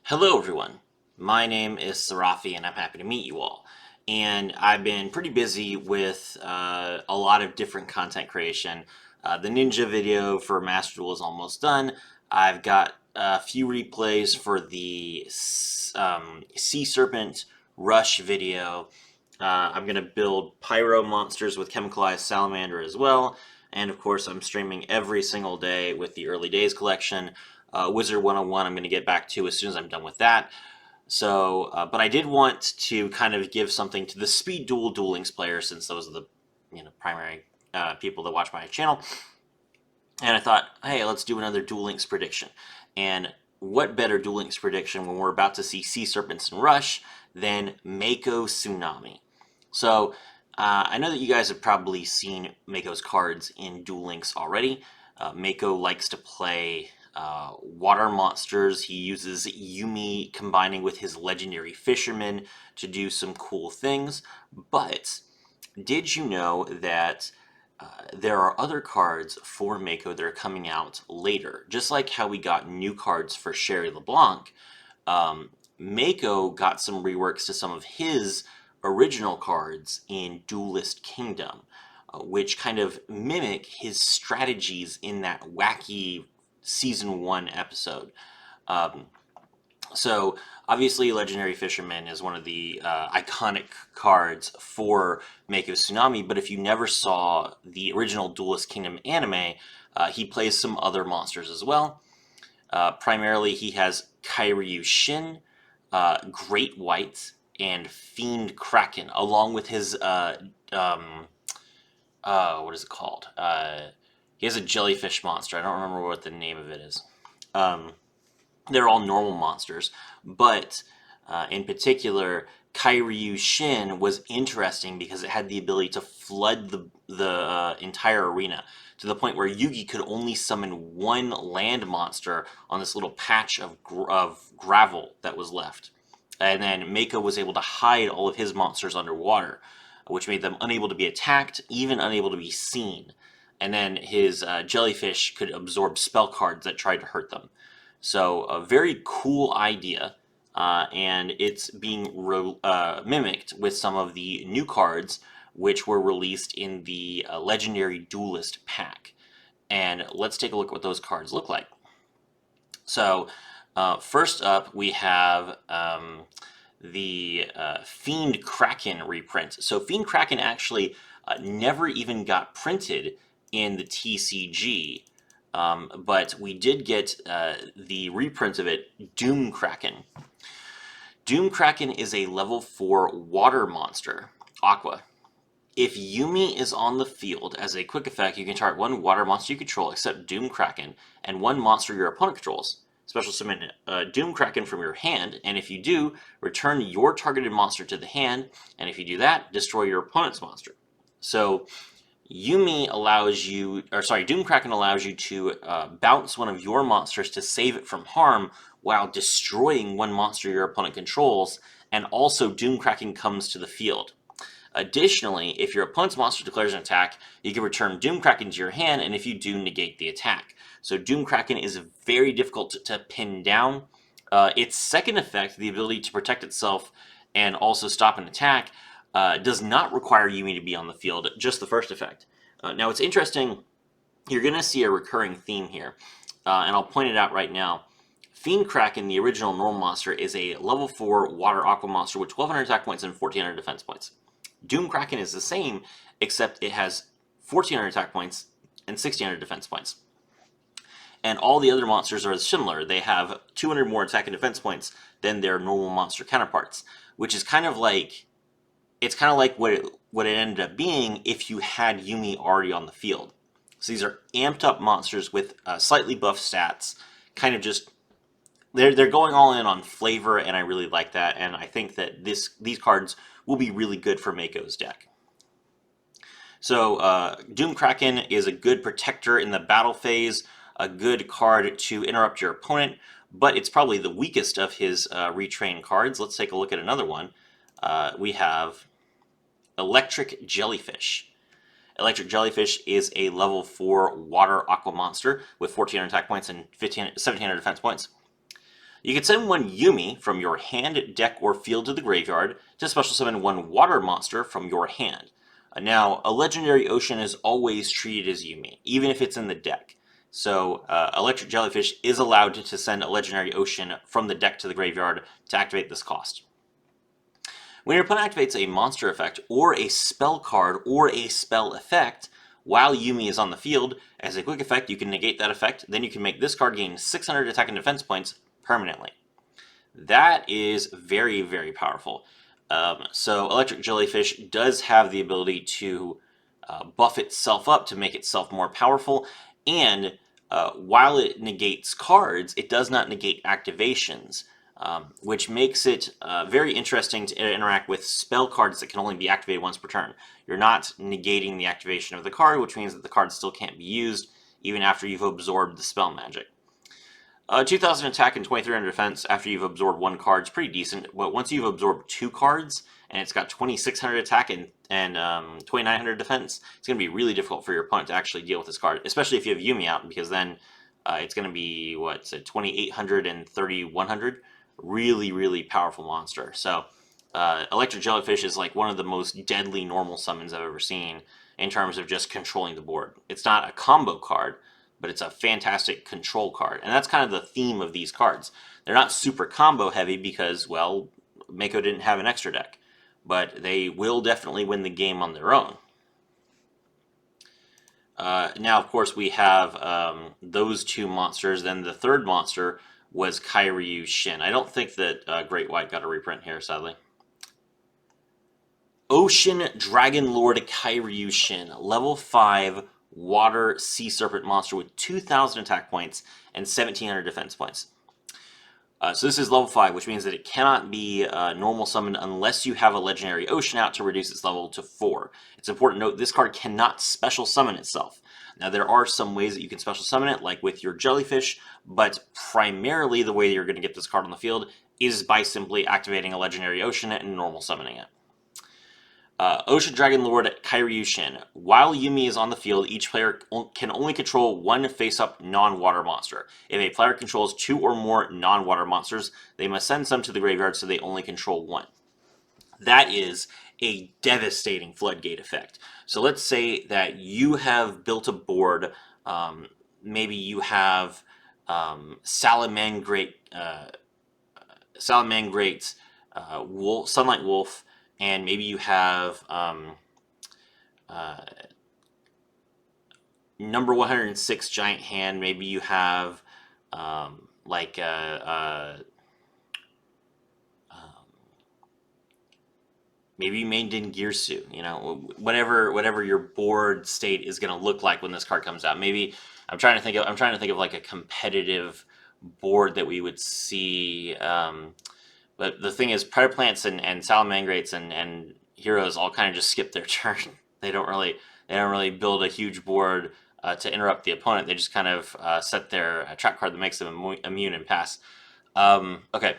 Hello everyone, my name is Sarafi and I'm happy to meet you all. And I've been pretty busy with a lot of different content creation. The Ninja video for Master Duel is almost done. I've got a few replays for the Sea Serpent Rush video. I'm going to build Pyro monsters with Chemicalized Salamander as well. And of course, I'm streaming every single day with the Early Days collection. Wizard 101 I'm going to get back to as soon as I'm done with that. So, but I did want to kind of give something to the Speed Duel Links players, since those are the primary people that watch my channel. And I thought, hey, let's do another Duel Links prediction. And what better Duel Links prediction when we're about to see Sea Serpents and Rush than Mako Tsunami? So I know that you guys have probably seen Mako's cards in Duel Links already. Mako likes to play water monsters. He uses Yumi combining with his legendary fisherman to do some cool things. But did you know that there are other cards for Mako that are coming out later? Just like how we got new cards for Sherry LeBlanc, Mako got some reworks to some of his original cards in Duelist Kingdom, which kind of mimic his strategies in that wacky Season 1 episode. So obviously Legendary Fisherman is one of the iconic cards for Mako Tsunami, but if you never saw the original Duelist Kingdom anime, he plays some other monsters as well. Primarily he has Kairyu Shin, Great White, and Fiend Kraken, along with his what is it called? He has a jellyfish monster. I don't remember what the name of it is. They're all normal monsters, but in particular, Kairyu Shin was interesting because it had the ability to flood the entire arena, to the point where Yugi could only summon one land monster on this little patch of gravel that was left. And then Mako was able to hide all of his monsters underwater, which made them unable to be attacked, even unable to be seen. And then his jellyfish could absorb spell cards that tried to hurt them. So a very cool idea, and it's being mimicked with some of the new cards which were released in the Legendary Duelist pack. And let's take a look at what those cards look like. So first up we have the Fiend Kraken reprint. So Fiend Kraken actually never even got printed in the TCG. But we did get the reprint of it, Doom Kraken. Doom Kraken is a level 4 water monster, Aqua. If Yumi is on the field, as a quick effect, you can target one water monster you control except Doom Kraken, and one monster your opponent controls. Special summon Doom Kraken from your hand, and if you do, return your targeted monster to the hand, and if you do that, destroy your opponent's monster. So Doom Kraken allows you to bounce one of your monsters to save it from harm while destroying one monster your opponent controls, and also Doom Kraken comes to the field. Additionally, if your opponent's monster declares an attack, you can return Doom Kraken to your hand, and if you do, negate the attack. So Doom Kraken is very difficult to pin down. Its second effect, the ability to protect itself and also stop an attack, does not require Yumi to be on the field, just the first effect. Now, it's interesting, you're going to see a recurring theme here, and I'll point it out right now. Fiend Kraken, the original normal monster, is a level 4 water aqua monster with 1200 attack points and 1400 defense points. Doom Kraken is the same, except it has 1400 attack points and 1600 defense points. And all the other monsters are similar. They have 200 more attack and defense points than their normal monster counterparts, which is kind of like, it's kind of like what it ended up being if you had Yumi already on the field. So these are amped up monsters with slightly buffed stats, kind of just, they're going all in on flavor, and I really like that, and I think that these cards will be really good for Mako's deck. So Doom Kraken is a good protector in the battle phase, a good card to interrupt your opponent, but it's probably the weakest of his retrained cards. Let's take a look at another one. We have Electric Jellyfish. Electric Jellyfish is a level 4 water aqua monster with 1400 attack points and 1700 defense points. You can send one Yumi from your hand, deck, or field to the graveyard to special summon one water monster from your hand. Now, a legendary ocean is always treated as Yumi, even if it's in the deck. So, Electric Jellyfish is allowed to send a legendary ocean from the deck to the graveyard to activate this cost. When your opponent activates a monster effect, or a spell card, or a spell effect, while Yumi is on the field, as a quick effect, you can negate that effect, then you can make this card gain 600 attack and defense points permanently. That is very, very powerful. So Electric Jellyfish does have the ability to buff itself up to make itself more powerful, and while it negates cards, it does not negate activations, which makes it very interesting to interact with spell cards that can only be activated once per turn. You're not negating the activation of the card, which means that the card still can't be used even after you've absorbed the spell magic. 2,000 attack and 2,300 defense after you've absorbed one card is pretty decent, but once you've absorbed two cards and it's got 2,600 attack and 2,900 defense, it's going to be really difficult for your opponent to actually deal with this card, especially if you have Yumi out, because then it's going to be, 2,800 and 3,100? Really, really powerful monster. So Electric Jellyfish is like one of the most deadly normal summons I've ever seen in terms of just controlling the board. It's not a combo card, but it's a fantastic control card. And that's kind of the theme of these cards. They're not super combo heavy because, well, Mako didn't have an extra deck, but they will definitely win the game on their own. Now, of course, we have those two monsters. Then the third monster was Kairyu Shin. I don't think that Great White got a reprint here, sadly. Ocean Dragon Lord Kairyu Shin, level 5 water sea serpent monster with 2,000 attack points and 1,700 defense points. So this is level 5, which means that it cannot be normal summoned unless you have a legendary ocean out to reduce its level to 4. It's important to note this card cannot special summon itself. Now, there are some ways that you can special summon it, like with your jellyfish, but primarily the way you're going to get this card on the field is by simply activating a legendary ocean and normal summoning it. Ocean Dragon Lord Kairyu Shin. While Yumi is on the field, each player can only control one face-up non-water monster. If a player controls 2 or more non-water monsters, they must send some to the graveyard so they only control one. That is a devastating floodgate effect. So let's say that you have built a board, maybe you have Salamangrate's Sunlight Wolf, and maybe you have number 106 Giant Hand, maybe you have maybe you made Dingirsu, whatever your board state is going to look like when this card comes out. Maybe I'm trying to think of like a competitive board that we would see. But the thing is, Predator Plants and Salamangrates and Heroes all kind of just skip their turn. They don't really build a huge board to interrupt the opponent. They just kind of set their trap card that makes them immune and pass. Okay.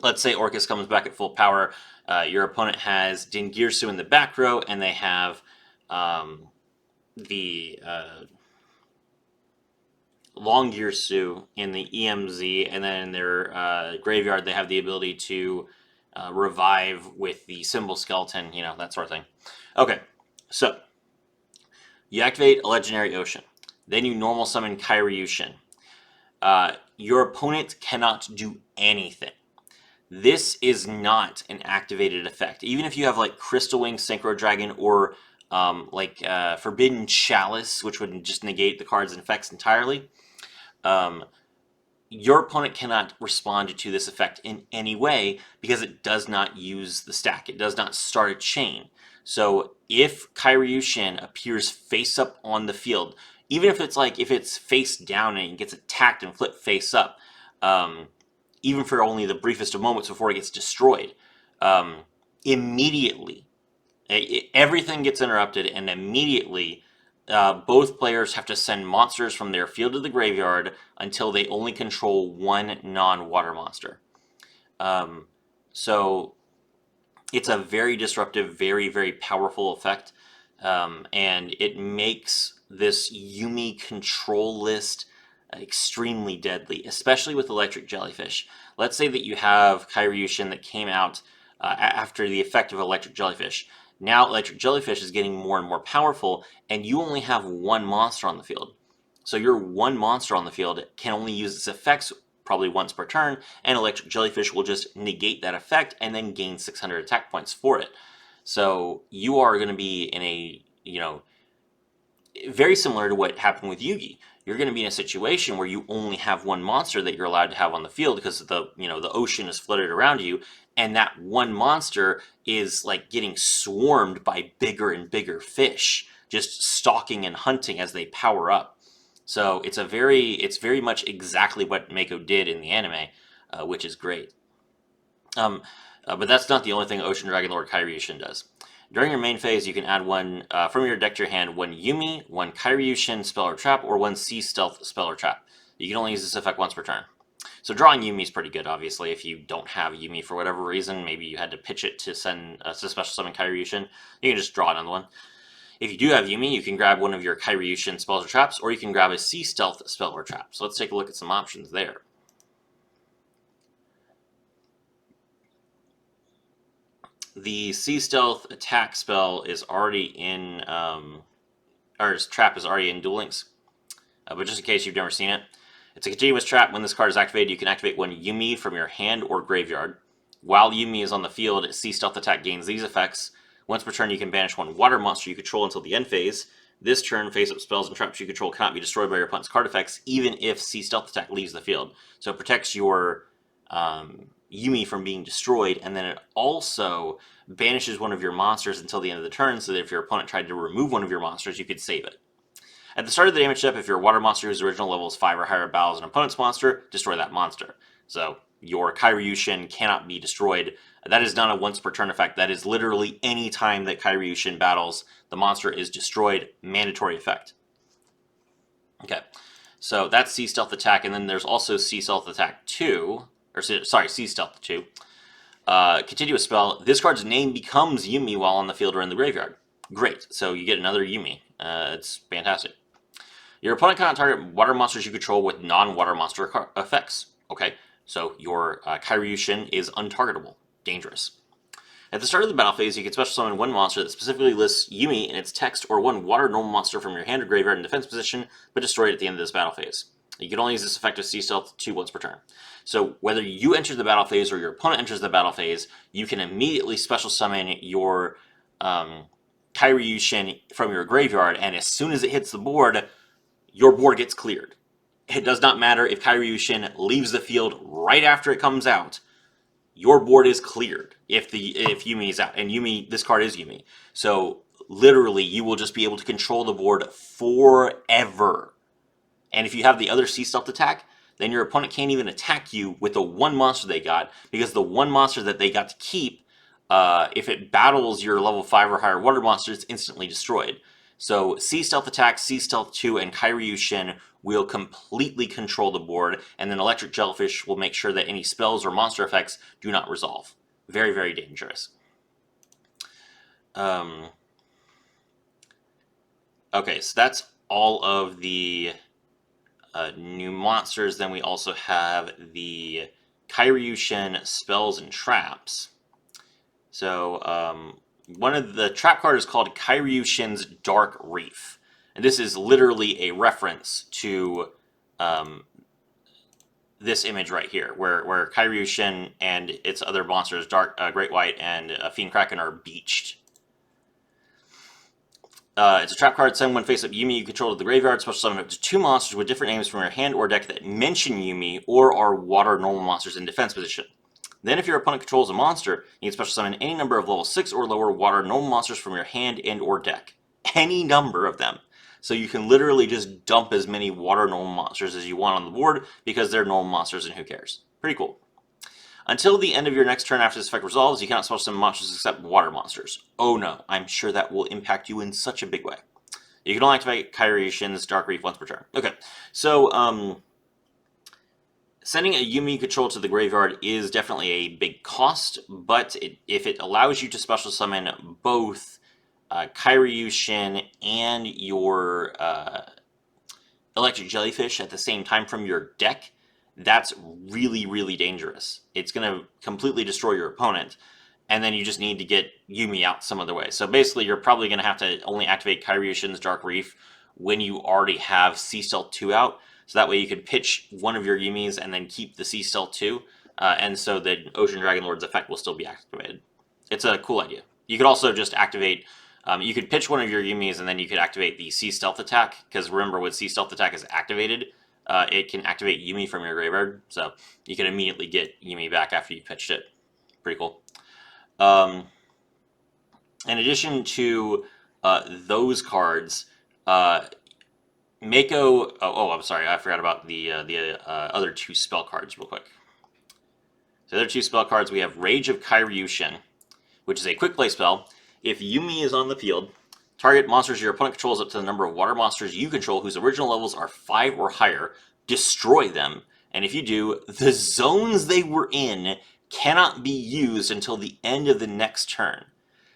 Let's say Orcus comes back at full power. Your opponent has Dingirsu in the back row, and they have the Longirsu in the EMZ, and then in their graveyard they have the ability to revive with the Symbol Skeleton, that sort of thing. Okay, so you activate a Legendary Ocean. Then you normal summon Kairyu Shin. Your opponent cannot do anything. This is not an activated effect. Even if you have like Crystal Wing Synchro Dragon or Forbidden Chalice, which would just negate the card's effects entirely, your opponent cannot respond to this effect in any way because it does not use the stack. It does not start a chain. So if Kairyu Shin appears face up on the field, even if it's face down and it gets attacked and flipped face up, even for only the briefest of moments before it gets destroyed, immediately, everything gets interrupted, and immediately both players have to send monsters from their field to the graveyard until they only control one non-water monster. So it's a very disruptive, very, very powerful effect, and it makes this Yumi control list extremely deadly, especially with electric jellyfish. Let's say that you have Kyryushin that came out after the effect of electric jellyfish. Now electric jellyfish is getting more and more powerful, and you only have one monster on the field. So your one monster on the field can only use its effects probably once per turn, and electric jellyfish will just negate that effect and then gain 600 attack points for it. So you are going to be in a, very similar to what happened with Yugi. You're going to be in a situation where you only have one monster that you're allowed to have on the field because the ocean is flooded around you, and that one monster is like getting swarmed by bigger and bigger fish, just stalking and hunting as they power up. So it's very much exactly what Mako did in the anime, which is great. But that's not the only thing Ocean Dragon Lord Kyryushin does. During your main phase, you can add one from your deck to your hand, one Yumi, one Kyryushin spell or trap, or one Sea Stealth spell or trap. You can only use this effect once per turn. So drawing Yumi is pretty good, obviously. If you don't have Yumi for whatever reason, maybe you had to pitch it to send to special summon Kyryushin, you can just draw another one. If you do have Yumi, you can grab one of your Kyryushin spells or traps, or you can grab a Sea Stealth spell or trap. So let's take a look at some options there. The Sea Stealth attack spell is already in, or its trap is already in Duel Links. But just in case you've never seen it, it's a continuous trap. When this card is activated, you can activate one Yumi from your hand or graveyard. While Yumi is on the field, Sea Stealth attack gains these effects. Once per turn, you can banish one water monster you control until the end phase. This turn, face-up spells and traps you control cannot be destroyed by your opponent's card effects, even if Sea Stealth attack leaves the field. So it protects your Yumi from being destroyed, and then it also banishes one of your monsters until the end of the turn, so that if your opponent tried to remove one of your monsters, you could save it. At the start of the damage step, if your water monster whose original level is 5 or higher battles an opponent's monster, destroy that monster. So your Kyryushin cannot be destroyed. That is not a once per turn effect. That is literally any time that Kyryushin battles, the monster is destroyed. Mandatory effect. Okay, so that's Sea Stealth attack, and then there's also Sea Stealth attack 2, or sorry, Sea Stealth 2. Continuous spell. This card's name becomes Yumi while on the field or in the graveyard. Great, so you get another Yumi. It's fantastic. Your opponent cannot target water monsters you control with non-water monster effects. Okay, so your Kyryushin is untargetable. Dangerous. At the start of the battle phase, you can special summon one monster that specifically lists Yumi in its text, or one water normal monster from your hand or graveyard in defense position, but destroy it at the end of this battle phase. You can only use this effect of Sea Stealth 2 once per turn. So whether you enter the battle phase or your opponent enters the battle phase, you can immediately special summon your Kyryushin from your graveyard, and as soon as it hits the board, your board gets cleared. It does not matter if Kyryushin leaves the field right after it comes out. Your board is cleared if Yumi is out. And Yumi, this card is Yumi. So literally, you will just be able to control the board forever. And if you have the other Sea Stealth attack, then your opponent can't even attack you with the one monster they got, because the one monster that they got to keep, if it battles your level 5 or higher water monster, it's instantly destroyed. So Sea Stealth attack, Sea Stealth 2, and Kyryushin will completely control the board, and then Electric Jellyfish will make sure that any spells or monster effects do not resolve. Very, very dangerous. Okay, so that's all of the new monsters. Then we also have the Kyryushin spells and traps. So one of the trap card is called Kyryushin's Dark Reef. And this is literally a reference to this image right here, where Kyryushin and its other monsters, Great White and Fiend Kraken, are beached. It's a trap card. Send one face-up Yumi you control to the graveyard. Special summon up to 2 monsters with different names from your hand or deck that mention Yumi or are water normal monsters in defense position. Then if your opponent controls a monster, you can special summon any number of level 6 or lower water normal monsters from your hand and or deck. Any number of them. So you can literally just dump as many water normal monsters as you want on the board, because they're normal monsters and who cares. Pretty cool. Until the end of your next turn after this effect resolves, you cannot special summon monsters except water monsters. Oh no, I'm sure that will impact you in such a big way. You can only activate Kyryushin's Dark Reef once per turn. Okay, so sending a Yumi control to the graveyard is definitely a big cost, but if it allows you to special summon both Kyryushin and your electric jellyfish at the same time from your deck, that's really, really dangerous. It's going to completely destroy your opponent, and then you just need to get Yumi out some other way. So basically, you're probably going to have to only activate Kyriushin's Dark Reef when you already have Sea Stealth 2 out. So that way you could pitch one of your Yumis and then keep the Sea Stealth 2, and so the Ocean Dragon Lord's effect will still be activated. It's a cool idea. You could also just activate, you could pitch one of your Yumis and then you could activate the Sea Stealth attack, because remember, when Sea Stealth attack is activated, it can activate Yumi from your graveyard, so you can immediately get Yumi back after you pitched it. Pretty cool. In addition to those cards, Mako. Oh, I'm sorry, I forgot about the other two spell cards real quick. So the other two spell cards, we have Rage of Kyriushin, which is a quick play spell. If Yumi is on the field, target monsters your opponent controls up to the number of water monsters you control whose original levels are 5 or higher. Destroy them, and if you do, the zones they were in cannot be used until the end of the next turn.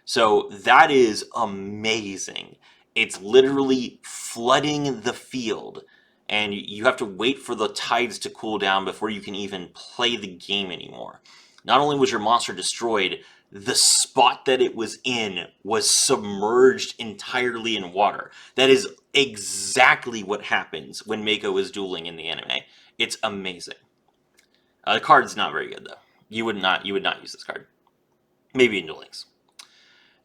So that is amazing. It's literally flooding the field, and you have to wait for the tides to cool down before you can even play the game anymore. Not only was your monster destroyed, the spot that it was in was submerged entirely in water. That is exactly what happens when Mako is dueling in the anime. It's amazing. The card's not very good, though. You would not use this card. Maybe in Duel Links.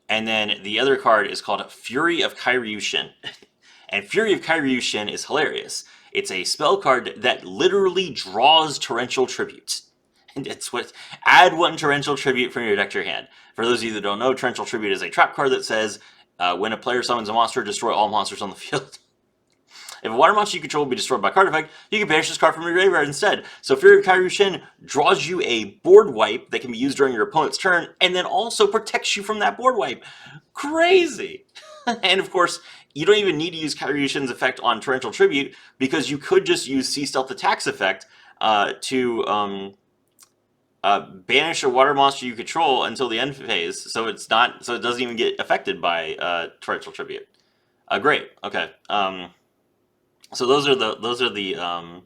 And then the other card is called Fury of Kyriushin. And Fury of Kyriushin is hilarious. It's a spell card that literally draws Torrential Tribute. And it's what, add 1 Torrential Tribute from your deck to your hand. For those of you that don't know, Torrential Tribute is a trap card that says, when a player summons a monster, destroy all monsters on the field. If a water monster you control will be destroyed by card effect, you can banish this card from your graveyard instead. So Fury of Kyriushin draws you a board wipe that can be used during your opponent's turn, and then also protects you from that board wipe. Crazy! And of course, you don't even need to use Kyriushin's effect on Torrential Tribute, because you could just use Sea Stealth Attack's effect to banish a water monster you control until the end phase, so it doesn't even get affected by Torrential Tribute. Great. Okay. So those are the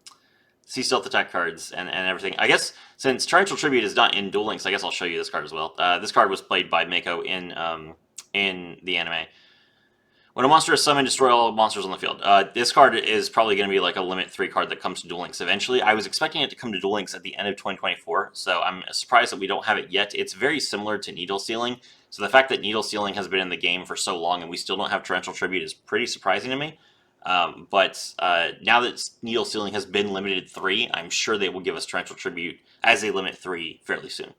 Sea Stealth attack cards and everything. I guess since Torrential Tribute is not in Duel Links, I guess I'll show you this card as well. This card was played by Mako in the anime. When a monster is summoned, destroy all monsters on the field. This card is probably going to be like a Limit 3 card that comes to Duel Links eventually. I was expecting it to come to Duel Links at the end of 2024, so I'm surprised that we don't have it yet. It's very similar to Needle Sealing, so the fact that Needle Sealing has been in the game for so long and we still don't have Torrential Tribute is pretty surprising to me. But now that Needle Sealing has been limited 3, I'm sure they will give us Torrential Tribute as a Limit 3 fairly soon.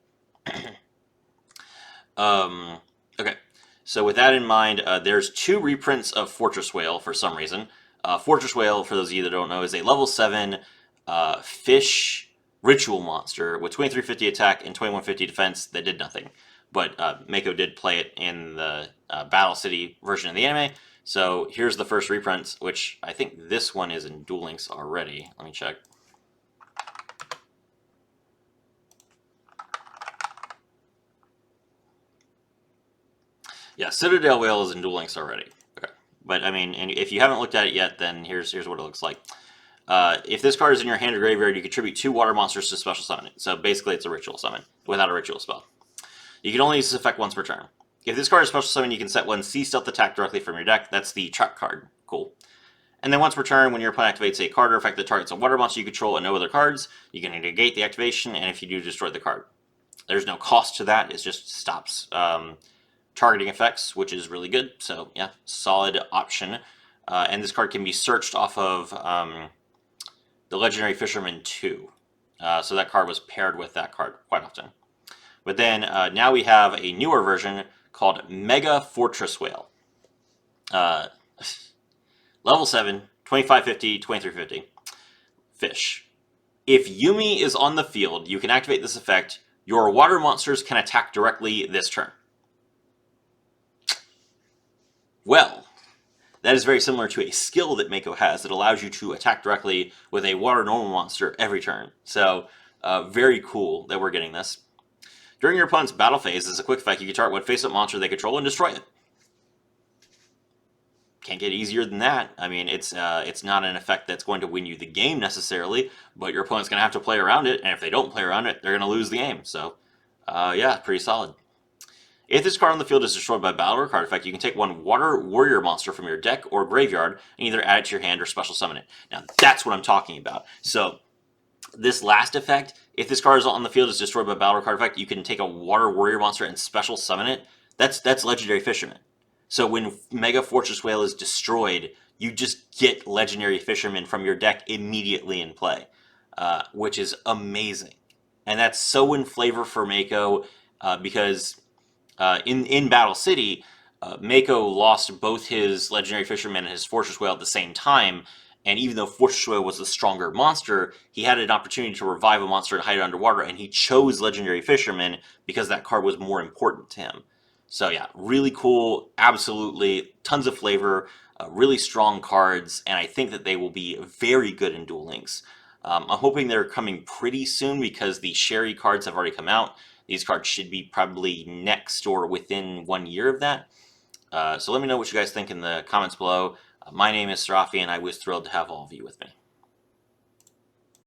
Okay. So with that in mind, there's 2 reprints of Fortress Whale for some reason. Fortress Whale, for those of you that don't know, is a level 7 fish ritual monster with 2350 attack and 2150 defense that did nothing. But Mako did play it in the Battle City version of the anime. So here's the first reprint, which I think this one is in Duel Links already. Let me check. Yeah, Citadel Whale is in Duel Links already. Okay. But, I mean, and if you haven't looked at it yet, then here's what it looks like. If this card is in your hand or graveyard, you contribute 2 water monsters to special summon it. So basically it's a ritual summon without a ritual spell. You can only use this effect once per turn. If this card is special summon, you can set 1 Sea Stealth attack directly from your deck. That's the trap card. Cool. And then once per turn, when your opponent activates a card or effect that targets a water monster you control and no other cards, you can negate the activation, and if you do, destroy the card. There's no cost to that. It just stops targeting effects, which is really good. So yeah, solid option. And this card can be searched off of the Legendary Fisherman 2. So that card was paired with that card quite often. But then now we have a newer version called Mega Fortress Whale. Level 7, 2550, 2350. Fish. If Yumi is on the field, you can activate this effect. Your water monsters can attack directly this turn. Well, that is very similar to a skill that Mako has that allows you to attack directly with a water normal monster every turn. So, very cool that we're getting this. During your opponent's battle phase, as a quick effect, you can target one face-up monster they control and destroy it. can't get easier than that. I mean, it's not an effect that's going to win you the game necessarily, but your opponent's going to have to play around it, and if they don't play around it, they're going to lose the game. So, yeah, pretty solid. If this card on the field is destroyed by battle or card effect, you can take one water warrior monster from your deck or graveyard and either add it to your hand or special summon it. Now, that's what I'm talking about. So, this last effect, if this card is on the field is destroyed by battle or card effect, you can take a water warrior monster and special summon it. That's Legendary Fisherman. So when Mega Fortress Whale is destroyed, you just get Legendary Fisherman from your deck immediately in play, which is amazing. And that's so in flavor for Mako because in Battle City, Mako lost both his Legendary Fisherman and his Fortress Whale at the same time. And even though Fortress Whale was the stronger monster, he had an opportunity to revive a monster and hide it underwater, and he chose Legendary Fisherman because that card was more important to him. So yeah, really cool, absolutely, tons of flavor, really strong cards, and I think that they will be very good in Duel Links. I'm hoping they're coming pretty soon because the Sherry cards have already come out. These cards should be probably next or within 1 year of that. So let me know what you guys think in the comments below. My name is Serafi, and I was thrilled to have all of you with me.